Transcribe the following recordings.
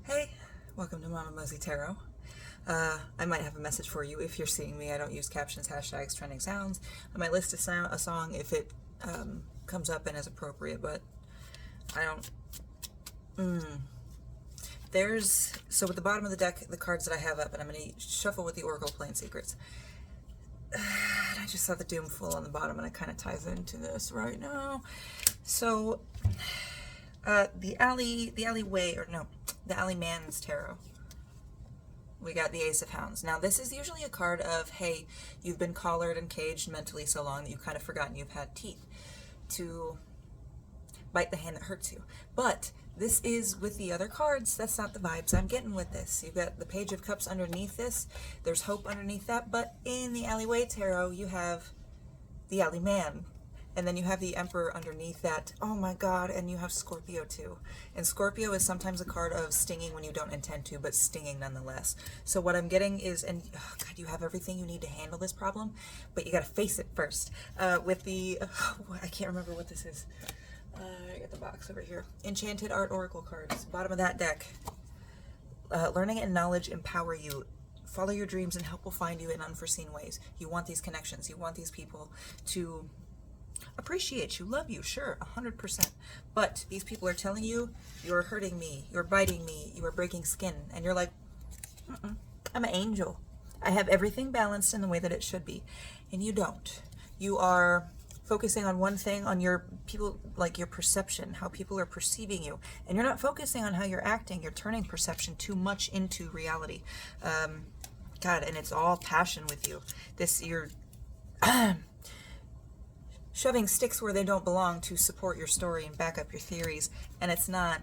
Hey, welcome to Mama Muzzy Tarot. I might have a message for you if you're seeing me. I don't use captions, hashtags, trending sounds. I might list a song if it comes up and is appropriate, but I don't. So at the bottom of the deck, the cards that I have up, and I'm going to shuffle with the Oracle Plain Secrets. And I just saw the Doomful on the bottom, and it kind of ties into this right now. So, the Alley Man's Tarot. We got the Ace of Hounds. Now, this is usually a card of, hey, you've been collared and caged mentally so long that you've kind of forgotten you've had teeth to bite the hand that hurts you. But this is with the other cards. That's not the vibes I'm getting with this. You've got the Page of Cups underneath this. There's hope underneath that. But in the Alleyway Tarot, you have the Alley Man. And then you have the Emperor underneath that. Oh my God. And you have Scorpio too. And Scorpio is sometimes a card of stinging when you don't intend to, but stinging nonetheless. So what I'm getting is, and oh God, you have everything you need to handle this problem, but you got to face it first. With the, I can't remember what this is. I got the box over here. Enchanted Art Oracle cards. Bottom of that deck. Learning and knowledge empower you. Follow your dreams and help will find you in unforeseen ways. You want these connections. You want these people to appreciate you, love you, sure, 100%. But these people are telling you, you're hurting me, you're biting me, you are breaking skin. And you're like, I'm an angel. I have everything balanced in the way that it should be. And you don't. You are focusing on one thing, on your people, like your perception, how people are perceiving you. And you're not focusing on how you're acting. You're turning perception too much into reality. God, and it's all passion with you. You're shoving sticks where they don't belong to support your story and back up your theories. And it's not,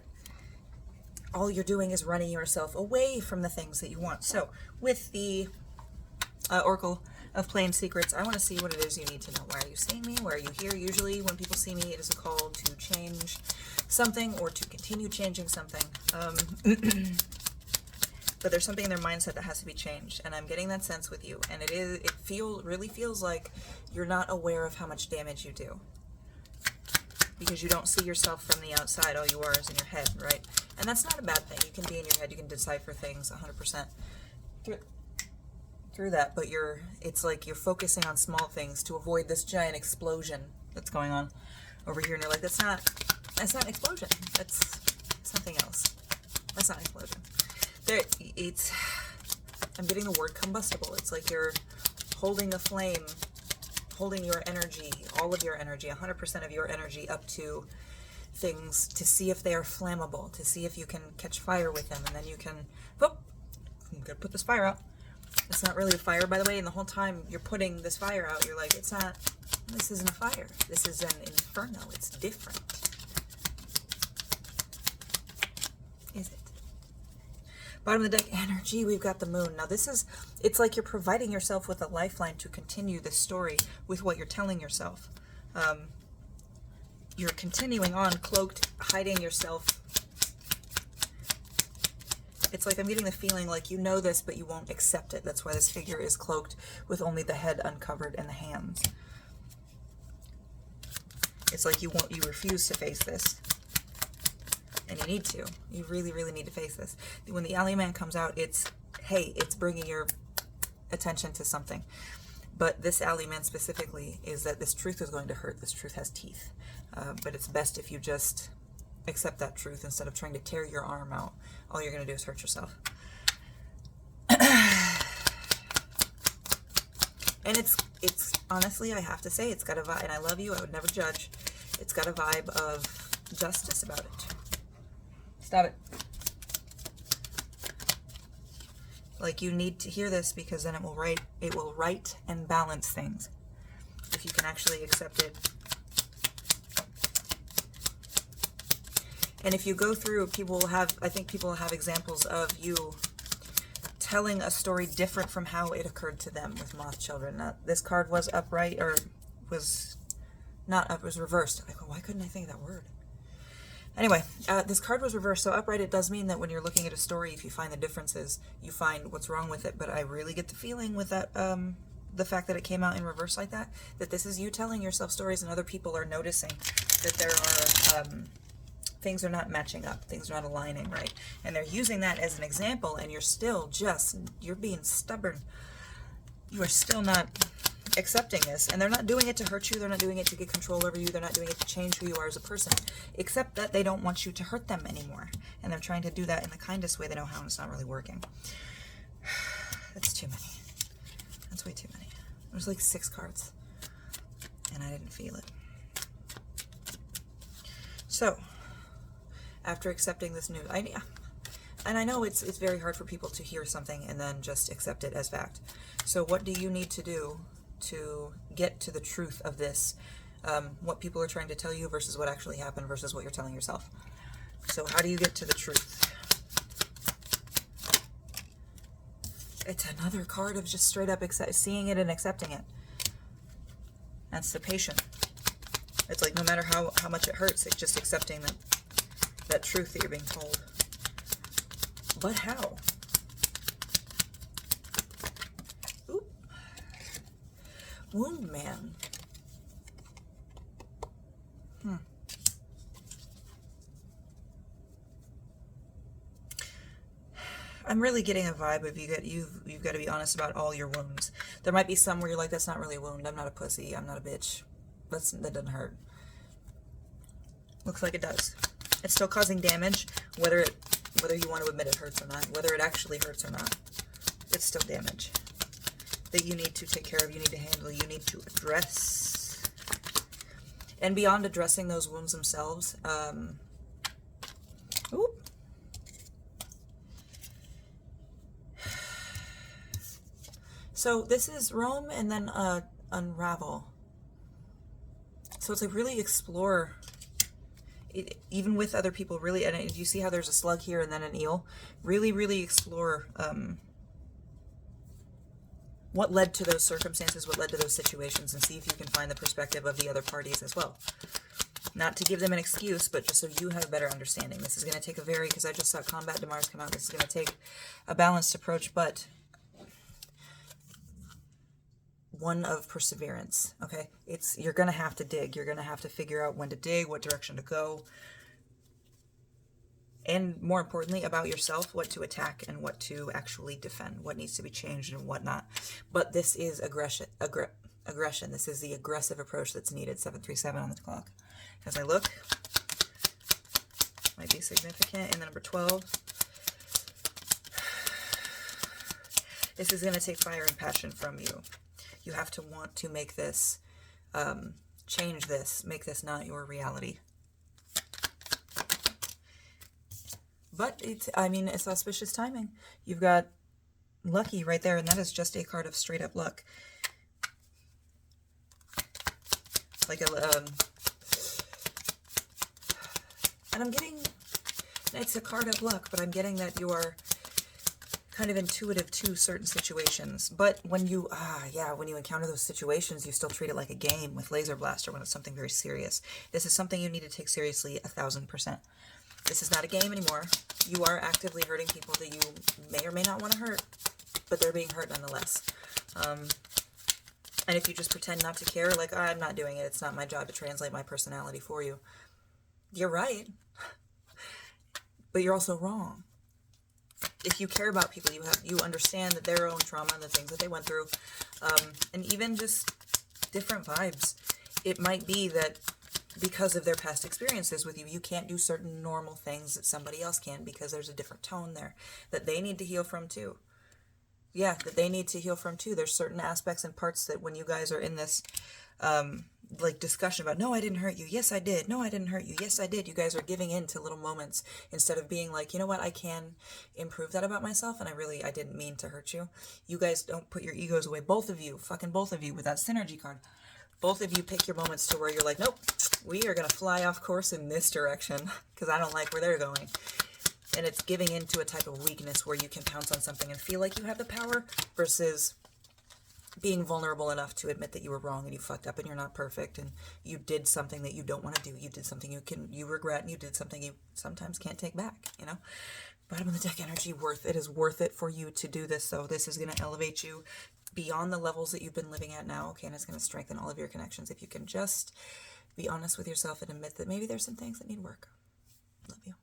all you're doing is running yourself away from the things that you want. So with the Oracle of Plain Secrets, I want to see what it is you need to know. Why are you seeing me? Why are you here? Usually when people see me, it is a call to change something or to continue changing something. But there's something in their mindset that has to be changed, and I'm getting that sense with you. And it really feels like you're not aware of how much damage you do, because you don't see yourself from the outside. All you are is in your head, right? And that's not a bad thing. You can be in your head. You can decipher things 100% through that. But it's like you're focusing on small things to avoid this giant explosion that's going on over here. And you're like, that's not an explosion. That's something else. That's not an explosion. I'm getting the word combustible. It's like you're holding a flame, holding your energy, all of your energy, 100% of your energy up to things to see if they are flammable, to see if you can catch fire with them, and then you can, oh, I'm gonna put this fire out. It's not really a fire, by the way, and the whole time you're putting this fire out, you're like, this isn't a fire. This is an inferno. It's different. Is it? Bottom of the deck, energy, we've got the moon. Now it's like you're providing yourself with a lifeline to continue this story with what you're telling yourself. You're continuing on, cloaked, hiding yourself. It's like I'm getting the feeling like you know this, but you won't accept it. That's why this figure is cloaked with only the head uncovered and the hands. It's like you refuse to face this. And you need to. You really, really need to face this. When the Alley Man comes out, it's bringing your attention to something. But this Alley Man specifically is that this truth is going to hurt. This truth has teeth. But it's best if you just accept that truth instead of trying to tear your arm out. All you're going to do is hurt yourself. And it's honestly, I have to say, it's got a vibe, and I love you, I would never judge. It's got a vibe of justice about it. Stop it. Like, you need to hear this because then it will right and balance things. If you can actually accept it. And if you go through, I think people will have examples of you telling a story different from how it occurred to them with Moth Children. Now, this card was upright, or was not up, it was reversed. I go, why couldn't I think of that word? Anyway, this card was reversed, so upright, it does mean that when you're looking at a story, if you find the differences, you find what's wrong with it. But I really get the feeling with that, the fact that it came out in reverse like that this is you telling yourself stories and other people are noticing that there are things are not matching up, things are not aligning right, and they're using that as an example, and you're being stubborn. You are still not accepting this, and they're not doing it to hurt you, they're not doing it to get control over you, they're not doing it to change who you are as a person, except that they don't want you to hurt them anymore, and they're trying to do that in the kindest way they know how, and it's not really working. That's too many. That's way too many. There's like 6 cards, and I didn't feel it. So, after accepting this news, and I know it's very hard for people to hear something and then just accept it as fact. So what do you need to do to get to the truth of this? What people are trying to tell you versus what actually happened versus what you're telling yourself. So how do you get to the truth? It's another card of just straight up seeing it and accepting it. That's the patient. It's like no matter how much it hurts, it's just accepting that truth that you're being told. But how? Oop. Wound Man. I'm really getting a vibe of you've got to be honest about all your wounds. There might be some where you're like, that's not really a wound. I'm not a pussy. I'm not a bitch. That doesn't hurt. Looks like it does. It's still causing damage, whether you want to admit it hurts or not, whether it actually hurts or not. It's still damage that you need to take care of, you need to handle, you need to address. And beyond addressing those wounds themselves, so this is roam and then unravel. So it's like really explore it, even with other people, really. And you see how there's a slug here and then an eel? Really explore what led to those circumstances, what led to those situations, and see if you can find the perspective of the other parties as well. Not to give them an excuse, but just so you have a better understanding. This is going to take a because I just saw Combat de Mars come out, this is going to take a balanced approach, but one of perseverance, okay? You're going to have to dig. You're going to have to figure out when to dig, what direction to go, and more importantly, about yourself, what to attack and what to actually defend, what needs to be changed and what not. But this is aggression. This is the aggressive approach that's needed. 737 on the clock. As I look, might be significant. And then number 12. This is going to take fire and passion from you. You have to want to make this, change this, make this not your reality. But it's auspicious timing. You've got lucky right there, and that is just a card of straight up luck. Like and I'm getting, it's a card of luck, but I'm getting that you are kind of intuitive to certain situations. But when you encounter those situations, you still treat it like a game with Laser Blaster when it's something very serious. This is something you need to take seriously 1000%. This is not a game anymore. You are actively hurting people that you may or may not want to hurt, but they're being hurt nonetheless. And if you just pretend not to care, like, I'm not doing it, it's not my job to translate my personality for you, you're right. But you're also wrong. If you care about people, you understand that their own trauma and the things that they went through, and even just different vibes. It might be that because of their past experiences with you, you can't do certain normal things that somebody else can because there's a different tone there that they need to heal from too. Yeah, that they need to heal from too. There's certain aspects and parts that when you guys are in this like discussion about, no, I didn't hurt you. Yes, I did. No, I didn't hurt you. Yes, I did. You guys are giving in to little moments instead of being like, you know what, I can improve that about myself, and I didn't mean to hurt you. You guys don't put your egos away. Both of you with that synergy card. Both of you pick your moments to where you're like, nope, we are going to fly off course in this direction because I don't like where they're going. And it's giving into a type of weakness where you can pounce on something and feel like you have the power versus being vulnerable enough to admit that you were wrong and you fucked up and you're not perfect and you did something that you don't want to do. You did something you regret, and you did something you sometimes can't take back, you know? Bottom of the deck energy, it is worth it for you to do this. So this is going to elevate you beyond the levels that you've been living at now, okay? And it's going to strengthen all of your connections if you can just be honest with yourself and admit that maybe there's some things that need work. Love you.